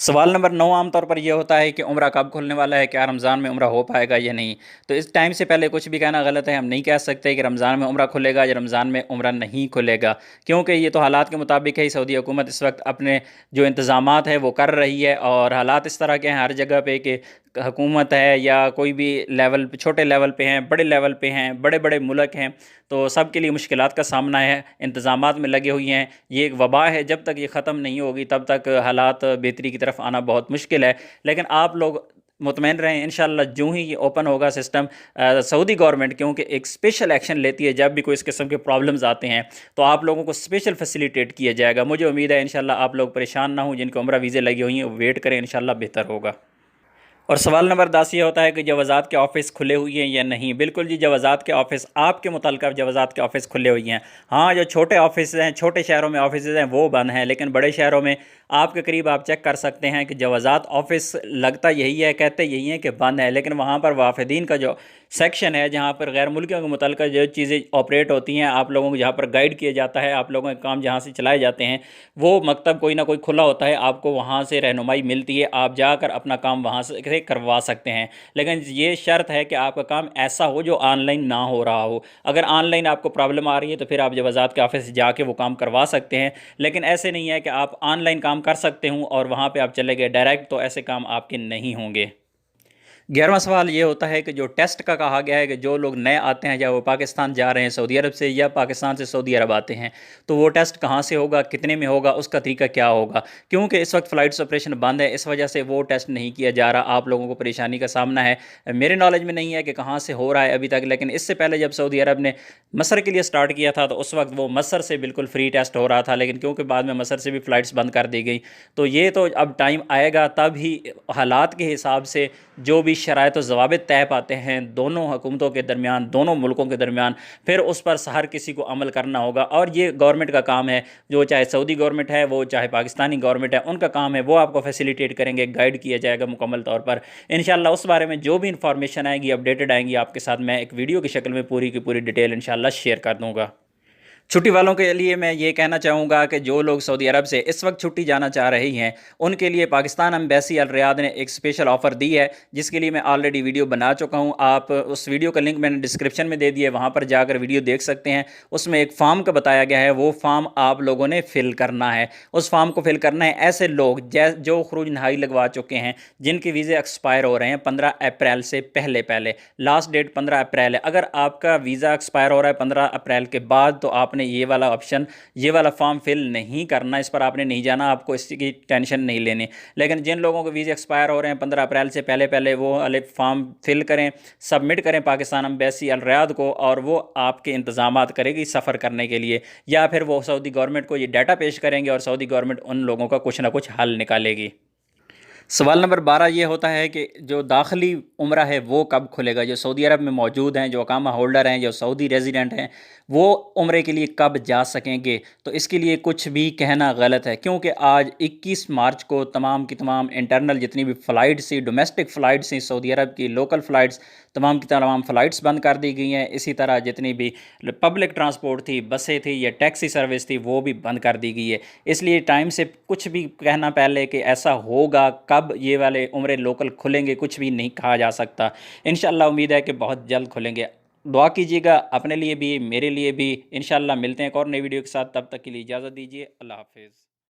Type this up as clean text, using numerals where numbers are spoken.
सवाल नंबर 9 आम तौर पर ये होता है कि उम्रा कब खुलने वाला है, क्या रमज़ान में उम्रा हो पाएगा या नहीं। तो इस टाइम से पहले कुछ भी कहना गलत है। हम नहीं कह सकते कि रमज़ान में उम्रा खुलेगा या रमज़ान में उम्रा नहीं खुलेगा, क्योंकि ये तो हालात के मुताबिक है। सऊदी हुकूमत इस वक्त अपने जो इंतज़ामात है वो कर रही है, और हालात इस तरह के हैं हर जगह पे कि हुकूमत है या कोई भी लेवल, छोटे लेवल पे हैं, बड़े लेवल पे हैं, बड़े बड़े मुल्क हैं, तो सब के लिए मुश्किलात का सामना है, इंतज़ामात में लगे हुए हैं। ये एक वबा है, जब तक ये ख़त्म नहीं होगी तब तक हालात बेहतरी की तरफ आना बहुत मुश्किल है। लेकिन आप लोग मुतमईन रहें, इंशाअल्लाह जो ही ये ओपन होगा सिस्टम, सऊदी गवर्नमेंट क्योंकि एक स्पेशल एक्शन लेती है जब भी कोई इस किस्म के प्रॉब्लम्स आते हैं, तो आप लोगों को स्पेशल फैसिलिटेट किया जाएगा। मुझे उम्मीद है इंशाअल्लाह आप लोग परेशान ना हों, जिनके उम्रा वीज़े लगी हुई हैं वो वेट करें, इंशाअल्लाह बेहतर होगा। और सवाल नंबर 10 ये होता है कि जवाज़ात के ऑफ़िस खुले हुए हैं या नहीं। बिल्कुल जी, जवाज़ात के ऑफ़िस, आपके मुतल्लिक़ जवाज़ात के ऑफ़िस खुले हुए हैं। हाँ, जो छोटे ऑफ़िस हैं, छोटे शहरों में ऑफ़िस हैं वो बंद हैं, लेकिन बड़े शहरों में आपके करीब आप चेक कर सकते हैं कि जवाज़ात ऑफ़िस लगता यही है, कहते यही हैं कि बंद है, लेकिन वहाँ पर वाफ़िदीन का जो सेक्शन है जहाँ पर गैर मुल्कियों के मुतल्लिक़ जो चीज़ें ऑपरेट होती हैं, आप लोगों को जहाँ पर गाइड किया जाता है, आप लोगों के काम जहाँ से चलाए जाते हैं, वो मकतब कोई ना कोई खुला होता है, आपको वहाँ से रहनुमाई मिलती है, आप जाकर अपना काम वहाँ से करवा सकते हैं। लेकिन ये शर्त है कि आपका काम ऐसा हो जो ऑनलाइन ना हो रहा हो। अगर ऑनलाइन आपको प्रॉब्लम आ रही है तो फिर आप जवाज़ात के ऑफ़िस जाके वो काम करवा सकते हैं, लेकिन ऐसे नहीं है कि आप ऑनलाइन काम कर सकते हूँ और वहाँ पे आप चले गए डायरेक्ट, तो ऐसे काम आपके नहीं होंगे। 11वां सवाल ये होता है कि जो टेस्ट का कहा गया है कि जो लोग नए आते हैं, या वो पाकिस्तान जा रहे हैं सऊदी अरब से, या पाकिस्तान से सऊदी अरब आते हैं, तो वो टेस्ट कहाँ से होगा, कितने में होगा, उसका तरीका क्या होगा। क्योंकि इस वक्त फ़्लाइट्स ऑपरेशन बंद है, इस वजह से वो टेस्ट नहीं किया जा रहा। आप लोगों को परेशानी का सामना है। मेरे नॉलेज में नहीं है कि कहाँ से हो रहा है अभी तक, लेकिन इससे पहले जब सऊदी अरब ने मसर के लिए स्टार्ट किया था तो उस वक्त वो मसर से बिल्कुल फ्री टेस्ट हो रहा था, लेकिन क्योंकि बाद में मसर से भी फ़्लाइट्स बंद कर दी गई, तो ये तो अब टाइम आएगा तब ही हालात के हिसाब से जो भी शराइत व ज़वाबित तय पाते हैं दोनों हुकूमतों के दरमियान, दोनों मुल्कों के दरमियान, फिर उस पर हर किसी को अमल करना होगा। और ये गवर्नमेंट का काम है, जो चाहे सऊदी गवर्नमेंट है, वो चाहे पाकिस्तानी गवर्नमेंट है, उनका काम है, वो आपको फैसिलिटेट करेंगे, गाइड किया जाएगा मुकम्मल तौर पर। इंशाअल्लाह उस बारे में जो भी इंफॉर्मेशन आएगी, अपडेटेड आएंगी, आपके साथ मैं एक वीडियो की शक्ल में पूरी की पूरी डिटेल इंशाअल्लाह शेयर कर दूँगा। छुट्टी वालों के लिए मैं ये कहना चाहूँगा कि जो लोग सऊदी अरब से इस वक्त छुट्टी जाना चाह रही हैं, उनके लिए पाकिस्तान एम्बेसी अल रियाद ने एक स्पेशल ऑफ़र दी है, जिसके लिए मैं ऑलरेडी वीडियो बना चुका हूँ। आप उस वीडियो का लिंक मैंने डिस्क्रिप्शन में दे दिया है, वहाँ पर जाकर वीडियो देख सकते हैं। उसमें एक फ़ार्म का बताया गया है, वो फ़ार्म आप लोगों ने फ़िल करना है। उस फ़ार्म को फ़िल करना है ऐसे लोग जो खरूज नहाई लगवा चुके हैं, जिनके वीज़े एक्सपायर हो रहे हैं 15 अप्रैल से पहले पहले। लास्ट डेट 15 अप्रैल है। अगर आपका वीज़ा एक्सपायर हो रहा है 15 अप्रैल के बाद, तो आपने ये वाला ऑप्शन, ये वाला फॉर्म फिल नहीं करना, इस पर आपने नहीं जाना, आपको इसकी टेंशन नहीं लेनी। लेकिन जिन लोगों को वीज़ा एक्सपायर हो रहे हैं 15 अप्रैल से पहले पहले, वो वाले फॉर्म फिल करें, सबमिट करें पाकिस्तान एम्बेसी अल रियाद को, और वो आपके इंतज़ामात करेगी सफ़र करने के लिए, या फिर वो सऊदी गवर्नमेंट को ये डाटा पेश करेंगे और सऊदी गवर्नमेंट उन लोगों का कुछ ना कुछ हल निकालेगी। सवाल नंबर 12 ये होता है कि जो दाखिली उम्रा है वो कब खुलेगा। जो सऊदी अरब में मौजूद हैं, जो अकामा होल्डर हैं, जो सऊदी रेजिडेंट हैं, वो उम्रे के लिए कब जा सकेंगे। तो इसके लिए कुछ भी कहना गलत है, क्योंकि आज 21 मार्च को तमाम की तमाम इंटरनल जितनी भी फ़्लाइट्स थी, डोमेस्टिक फ़्लाइट्स थी सऊदी अरब की, लोकल फ़्लाइट्स, तमाम की तमाम फ़्लाइट्स बंद कर दी गई हैं। इसी तरह जितनी भी पब्लिक ट्रांसपोर्ट थी, बसें थी या टैक्सी सर्विस थी, वो भी बंद कर दी गई है। इसलिए टाइम से कुछ भी कहना पहले कि ऐसा होगा, कब ये वाले उम्रे लोकल खुलेंगे, कुछ भी नहीं कहा जा सकता। इंशाअल्लाह उम्मीद है कि बहुत जल्द खुलेंगे। दुआ कीजिएगा अपने लिए भी, मेरे लिए भी। इंशाअल्लाह मिलते हैं एक और नई वीडियो के साथ, तब तक के लिए इजाज़त दीजिए। अल्लाह हाफ़िज़।